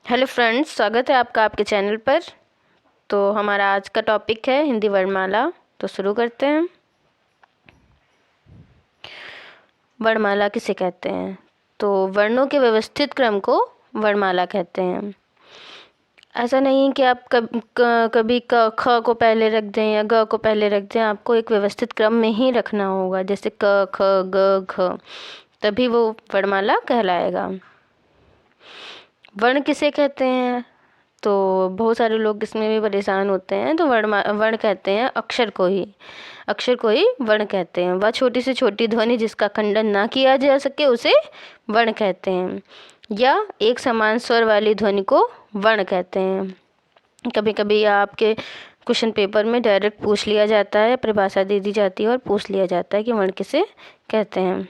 Hello friends, स्वागत है आपका आपके चैनल पर। तो हमारा आज का टॉपिक है हिंदी वर्णमाला। तो शुरू करते हैं। वर्णमाला किसे कहते हैं? तो वर्णों के व्यवस्थित क्रम को वर्णमाला कहते हैं। ऐसा नहीं कि आप कभी ख को पहले रख दें या ग को पहले रख दें। आपको एक व्यवस्थित क्रम में ही रखना होगा, जैसे क ख ग घ, तभी वो वर्णमाला कहलाएगा। वर्ण किसे कहते हैं? तो बहुत सारे लोग इसमें भी परेशान होते हैं। तो वर्ण कहते हैं अक्षर को ही वर्ण कहते हैं। वह छोटी से छोटी ध्वनि जिसका खंडन ना किया जा सके उसे वर्ण कहते हैं, या एक समान स्वर वाली ध्वनि को वर्ण कहते हैं। कभी कभी आपके क्वेश्चन पेपर में डायरेक्ट पूछ लिया जाता है, परिभाषा दे दी जाती है और पूछ लिया जाता है कि वर्ण किसे कहते हैं।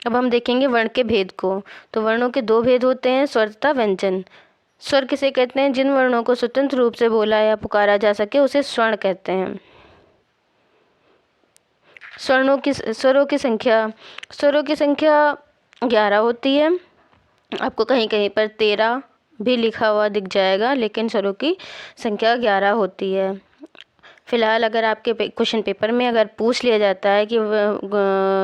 अब हम देखेंगे वर्ण के भेद को। तो वर्णों के दो भेद होते हैं, स्वर तथा व्यंजन। स्वर किसे कहते हैं? जिन वर्णों को स्वतंत्र रूप से बोला या पुकारा जा सके उसे स्वर्ण कहते हैं। स्वरों की संख्या 11 होती है। आपको कहीं कहीं पर 13 भी लिखा हुआ दिख जाएगा, लेकिन स्वरों की संख्या 11 होती है। फिलहाल अगर आपके क्वेश्चन पेपर में अगर पूछ लिया जाता है कि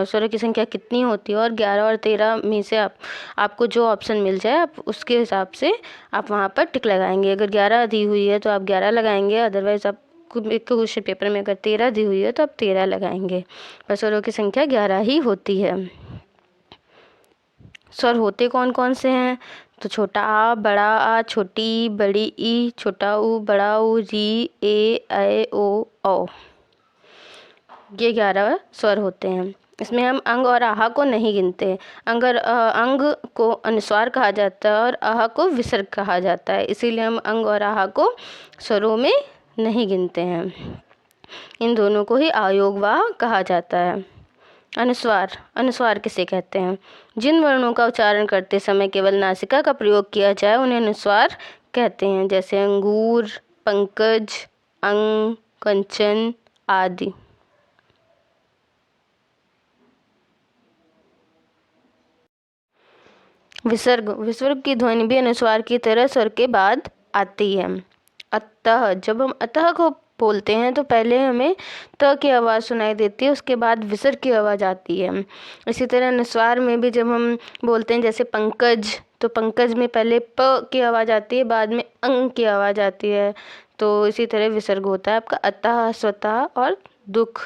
स्वरों की संख्या कितनी होती है और 11 और 13 में से आपको जो ऑप्शन मिल जाए आप उसके हिसाब से आप वहाँ पर टिक लगाएंगे। अगर 11 दी हुई है तो आप 11 लगाएंगे, अदरवाइज आप क्वेश्चन पेपर में अगर 13 दी हुई है तो आप 13 लगाएंगे। पर स्वरों की संख्या 11 ही होती है। स्वर होते कौन कौन से हैं? तो छोटा आ, बड़ा आ, छोटी बड़ी ई, छोटा ऊ, बड़ा ऊ, री, ए, ओ, औ। ये 11 स्वर होते हैं। इसमें हम अंग और आहा को नहीं गिनते। अंग को अनुस्वार कहा जाता है और आहा को विसर्ग कहा जाता है, इसीलिए हम अंग और आहा को स्वरों में नहीं गिनते हैं। इन दोनों को ही आयोगवाह कहा जाता है। अनुस्वार किसे कहते हैं? जिन वर्णों का उच्चारण करते समय केवल नासिका का प्रयोग किया जाए उन्हें अनुस्वार कहते हैं, जैसे अंगूर, पंकज, अंग, कंचन आदि। विसर्ग की ध्वनि भी अनुस्वार की तरह स्वर के बाद आती है। अतः, जब हम अतः को बोलते हैं तो पहले हमें त की आवाज़ सुनाई देती है, उसके बाद विसर्ग की आवाज़ आती है। इसी तरह अनुस्वार में भी जब हम बोलते हैं, जैसे पंकज, तो पंकज में पहले प की आवाज़ आती है, बाद में अंग की आवाज़ आती है। तो इसी तरह विसर्ग होता है आपका अतः, स्वतः और दुख।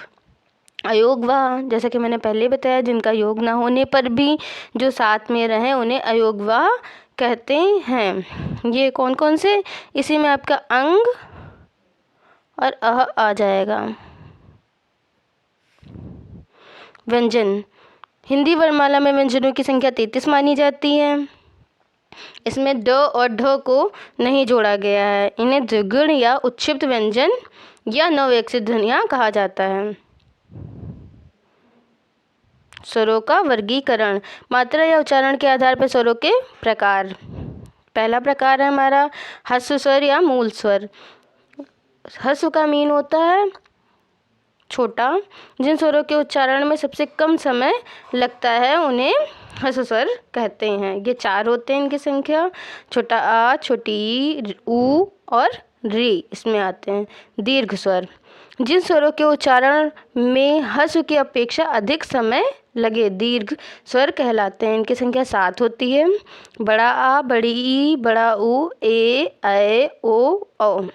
अयोगवाह, जैसा कि मैंने पहले बताया, जिनका योग ना होने पर भी जो साथ में रहें उन्हें अयोगवाह कहते हैं। ये कौन कौन से? इसी में आपका अंग और अह आ जाएगा। व्यंजन। हिंदी वर्णमाला में व्यंजनों की संख्या 33 मानी जाती है। इसमें ड और ढ को नहीं जोड़ा गया है। इन्हें द्विगुण या उत्क्षिप्त व्यंजन या नवविकसित ध्वनियाँ कहा जाता है। स्वरों का वर्गीकरण। मात्रा या उच्चारण के आधार पर स्वरों के प्रकार। पहला प्रकार है हमारा ह्रस्व स्वर या मूल स्वर। ह्रस्व का मीन होता है छोटा। जिन स्वरों के उच्चारण में सबसे कम समय लगता है उन्हें ह्रस्व स्वर कहते हैं। ये 4 होते हैं इनकी संख्या। छोटा आ, छोटी ई, ऊ और री इसमें आते हैं। दीर्घ स्वर। जिन स्वरों के उच्चारण में ह्रस्व की अपेक्षा अधिक समय लगे दीर्घ स्वर कहलाते हैं। इनकी संख्या 7 होती है। बड़ा आ, बड़ी ई, बड़ा ऊ, ए, ओ, औ।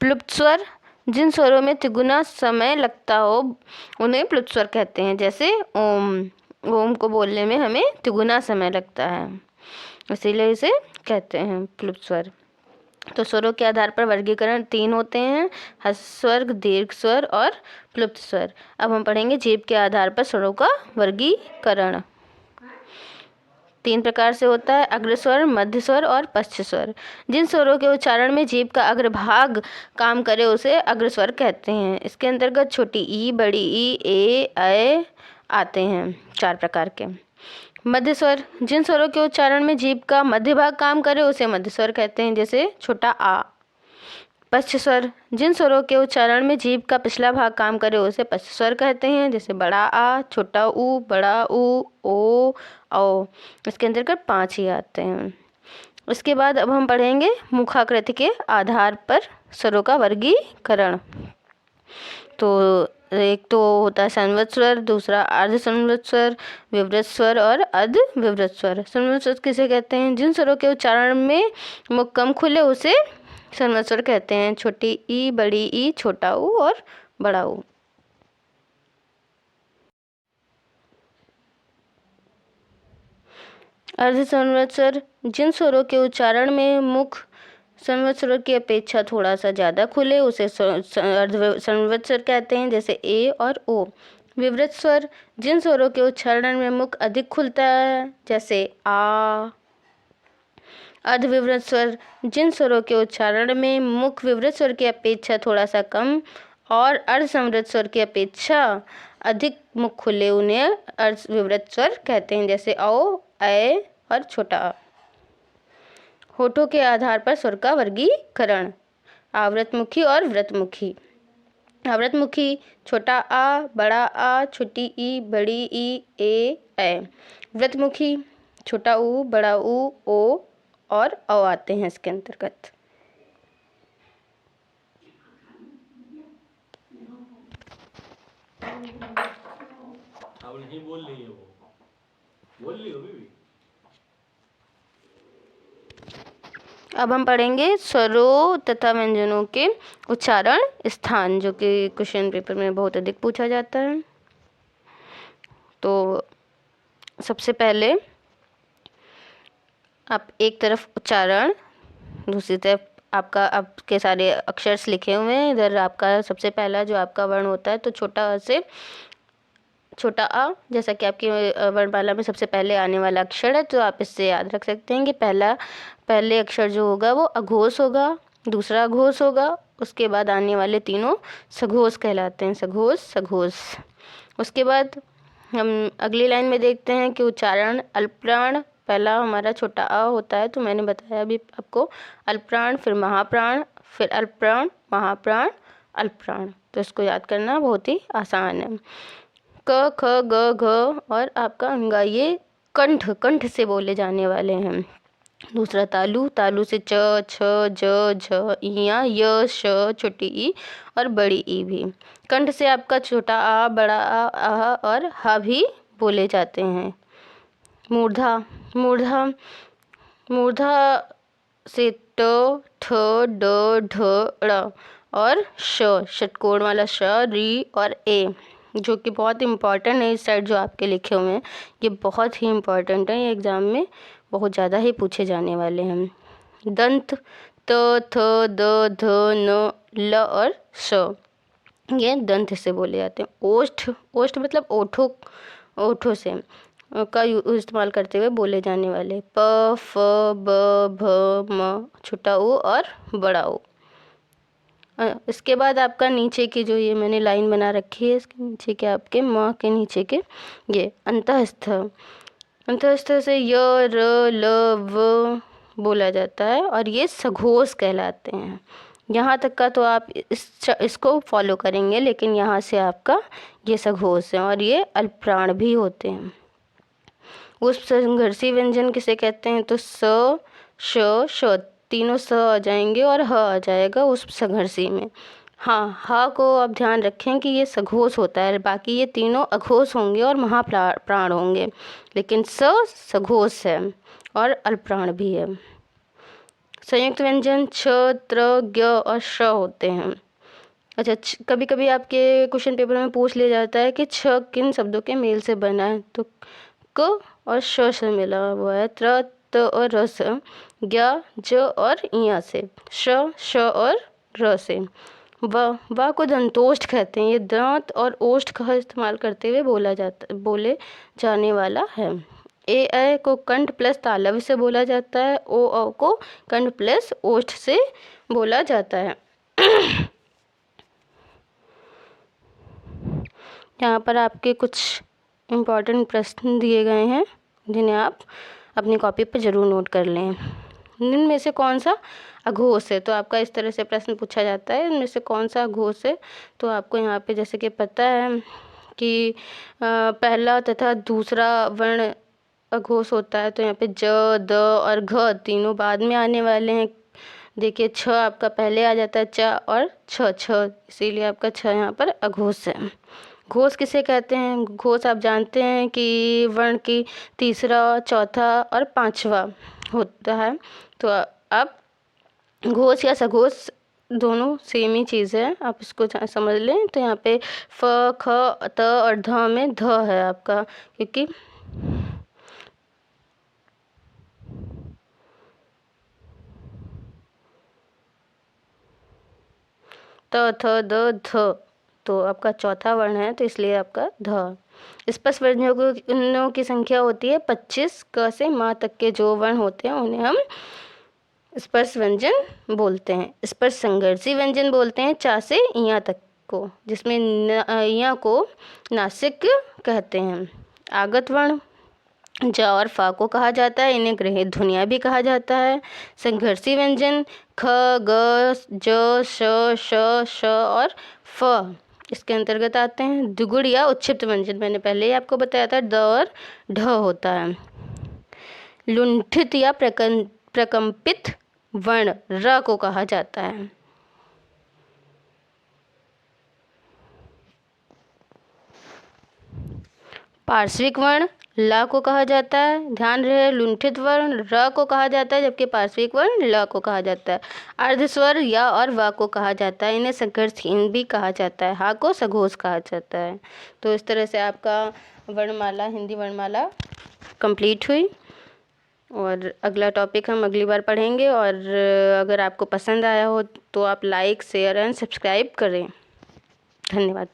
प्लुप्त स्वर। जिन स्वरों में तिगुना समय लगता हो उन्हें प्लुप्त स्वर कहते हैं, जैसे ओम। ओम को बोलने में हमें तिगुना समय लगता है, इसीलिए इसे कहते हैं प्लुप्त स्वर। तो स्वरों के आधार पर वर्गीकरण 3 होते हैं, ह्रस्व स्वर, दीर्घ स्वर और प्लुप्त स्वर। अब हम पढ़ेंगे जीभ के आधार पर स्वरों का वर्गीकरण। 3 प्रकार से होता है, अग्रस्वर, मध्य स्वर और पश्च स्वर। जिन स्वरों के उच्चारण में जीभ का अग्रभाग काम करे उसे अग्रस्वर कहते हैं। इसके अंतर्गत छोटी ई, बड़ी ई, ए आते हैं, 4 प्रकार के। मध्य स्वर। जिन स्वरों के उच्चारण में जीभ का मध्य भाग काम करे उसे मध्य स्वर कहते हैं, जैसे छोटा आ। पश्च स्वर, जिन स्वरों के उच्चारण में जीभ का पिछला भाग काम करे उसे पश्च स्वर कहते हैं, जैसे बड़ा आ, छोटा ऊ, बड़ा ऊ, ओ, औ। इसके अंतर्गत 5 ही आते हैं। उसके बाद अब हम पढ़ेंगे मुखाकृति के आधार पर स्वरों का वर्गीकरण। तो एक तो होता है संवृत स्वर, दूसरा अर्ध संवृत स्वर, विवृत स्वर और अर्ध विवृत स्वर। संवृत स्वर किसे कहते हैं? जिन स्वरों के उच्चारण में मुख कम खुले उसे संवृत स्वर कहते हैं। छोटी ई, बड़ी ई, छोटा ऊ और बड़ा ऊ। अर्ध संवृत स्वर, जिन स्वरों के उच्चारण में मुख संवृत स्वर की अपेक्षा थोड़ा सा ज़्यादा खुले उसे अर्ध संवृत स्वर कहते हैं, जैसे ए और ओ। विवृत स्वर, जिन स्वरों के उच्चारण में मुख अधिक खुलता है, जैसे आ। अर्ध विवृत स्वर, जिन स्वरों के उच्चारण में मुख विवृत स्वर की अपेक्षा थोड़ा सा कम और अर्ध संवृत स्वर की अपेक्षा अधिक मुख खुले उन्हें अर्ध विवृत स्वर कहते हैं, जैसे औ, ऐ और छोटा आ। होठों के आधार पर स्वर का वर्गीकरण। आवृतमुखी और व्रतमुखी। आवृतमुखी, छोटा आ, बड़ा आ, छोटी ई, बड़ी ई, ए, ऐ। व्रतमुखी, छोटा ऊ, बड़ा ऊ, ओ और औ आते हैं इसके अंतर्गत। बोल रही है वो, बोल रही हो भी। अब हम पढ़ेंगे स्वरों तथा व्यंजनों के उच्चारण स्थान, जो कि क्वेश्चन पेपर में बहुत अधिक पूछा जाता है। तो सबसे पहले आप एक तरफ उच्चारण, दूसरी तरफ आपके सारे अक्षर लिखे हुए हैं। इधर आपका सबसे पहला जो आपका वर्ण होता है तो छोटा अ से छोटा आ, जैसा कि आपकी वर्णमाला में सबसे पहले आने वाला अक्षर है, तो आप इससे याद रख सकते हैं कि पहले अक्षर जो होगा वो अघोष होगा, दूसरा अघोष होगा, उसके बाद आने वाले तीनों सघोष कहलाते हैं, सघोष, सघोष। उसके बाद हम अगली लाइन में देखते हैं कि उच्चारण अल्पप्राण, पहला हमारा छोटा आ होता है, तो मैंने बताया अभी आपको अल्पप्राण, फिर महाप्राण, फिर अल्पप्राण, महाप्राण, अल्पप्राण। तो इसको याद करना बहुत ही आसान है। क, ख, ग, घ और आपका अंगा, ये कंठ से बोले जाने वाले हैं। दूसरा तालु, तालु से च, छ, ज, झ, इया, य, श, छोटी ई और बड़ी ई भी। कंठ से आपका छोटा आ, बड़ा आ, आह और हा भी बोले जाते हैं। मूर्धा, मूर्धा से ट, ठ, ड, ढ, ड़ और श, षटकोण वाला श, री और ए, जो कि बहुत इम्पॉर्टेंट है। इस साइड जो आपके लिखे हुए हैं ये बहुत ही इम्पॉर्टेंट है, ये एग्ज़ाम में बहुत ज़्यादा ही पूछे जाने वाले हैं। दंत, त, थ, द, ध, न, ल और श, ये दंत से बोले जाते हैं। ओष्ठ, ओष्ठ मतलब ओठों से का इस्तेमाल करते हुए बोले जाने वाले। प, फ, ब, भ, म, छोटा ऊ और बड़ा ऊ। इसके बाद आपका नीचे की जो ये मैंने लाइन बना रखी है, इसके नीचे के आपके म के नीचे के ये अंतःस्थ, अंतःस्थ से य, र, ल, व बोला जाता है और ये सघोष कहलाते हैं। यहाँ तक का तो आप इसको फॉलो करेंगे, लेकिन यहाँ से आपका ये सघोष है और ये अल्पप्राण भी होते हैं। उस संघर्षी व्यंजन किसे कहते हैं? तो स, श, तीनों स आ जाएंगे और ह आ जाएगा उस संघर्षी में। हाँ, हा को आप ध्यान रखें कि ये सघोष होता है, बाकी ये तीनों अघोष होंगे और महाप्राण होंगे, लेकिन स सघोष है और अल्पप्राण भी है। संयुक्त व्यंजन छ, त्र, ज्ञ और श होते हैं। अच्छा, कभी कभी आपके क्वेश्चन पेपर में पूछ लिया जाता है कि छ किन शब्दों के मेल से बना है, तो क और श से मिला हुआ है, त्र, त और र से, ज्ञ, ज और इया से, श और र से। व को दंतोष्ठ कहते हैं, ये दांत और ओष्ठ का इस्तेमाल करते हुए बोले जाने वाला है। ए को कंठ प्लस तालव्य से बोला जाता है। ओ को कंठ प्लस ओष्ठ से बोला जाता है। यहाँ पर आपके कुछ इम्पॉर्टेंट प्रश्न दिए गए हैं, जिन्हें आप अपनी कॉपी पर ज़रूर नोट कर लें। निम्न में से कौन सा अघोष है। तो आपका इस तरह से प्रश्न पूछा जाता है, इनमें से कौन सा अघोष है। तो आपको यहाँ पे जैसे कि पता है कि पहला तथा दूसरा वर्ण अघोष होता है। तो यहाँ पे ज, द और घ तीनों बाद में आने वाले हैं। देखिए छ आपका पहले आ जाता है, च और छ, इसीलिए आपका छ यहाँ पर अघोष है। घोष किसे कहते हैं। घोष आप जानते हैं कि वर्ण की तीसरा, चौथा और पांचवा होता है। तो आप घोष या सघोष दोनों सेम ही चीज़ है, आप इसको समझ लें। तो यहाँ पे फ, ख, त और ध में ध है आपका, क्योंकि त, थ, द, ध तो आपका चौथा वर्ण है, तो इसलिए आपका ध। स्पर्श व्यंजनों की संख्या होती है 25। क से माँ तक के जो वर्ण होते हैं उन्हें हम स्पर्श व्यंजन बोलते हैं। स्पर्श संघर्षी व्यंजन बोलते हैं चा से इया तक को, जिसमें इया को नासिक कहते हैं। आगत वर्ण ज और फा को कहा जाता है, इन्हें गृहीत ध्वनियाँ भी कहा जाता है। संघर्षी व्यंजन ख, ग, ज, श और फ इसके अंतर्गत आते हैं। द्विगुण या उच्छिष्ट व्यंजन मैंने पहले ही आपको बताया था, द और ढ होता है। लुंठित या प्रकंपित वर्ण र को कहा जाता है। पार्श्विक वर्ण ला को कहा जाता है। ध्यान रहे, लुंठित वर्ण र को कहा जाता है, जबकि पार्श्विक वर्ण ल को कहा जाता है। अर्धस्वर या और वा को कहा जाता है, इन्हें संघर्षहीन भी कहा जाता है। हा को सघोष कहा जाता है। तो इस तरह से आपका वर्णमाला, हिंदी वर्णमाला कंप्लीट हुई, और अगला टॉपिक हम अगली बार पढ़ेंगे। और अगर आपको पसंद आया हो तो आप लाइक, शेयर एंड सब्सक्राइब करें। धन्यवाद।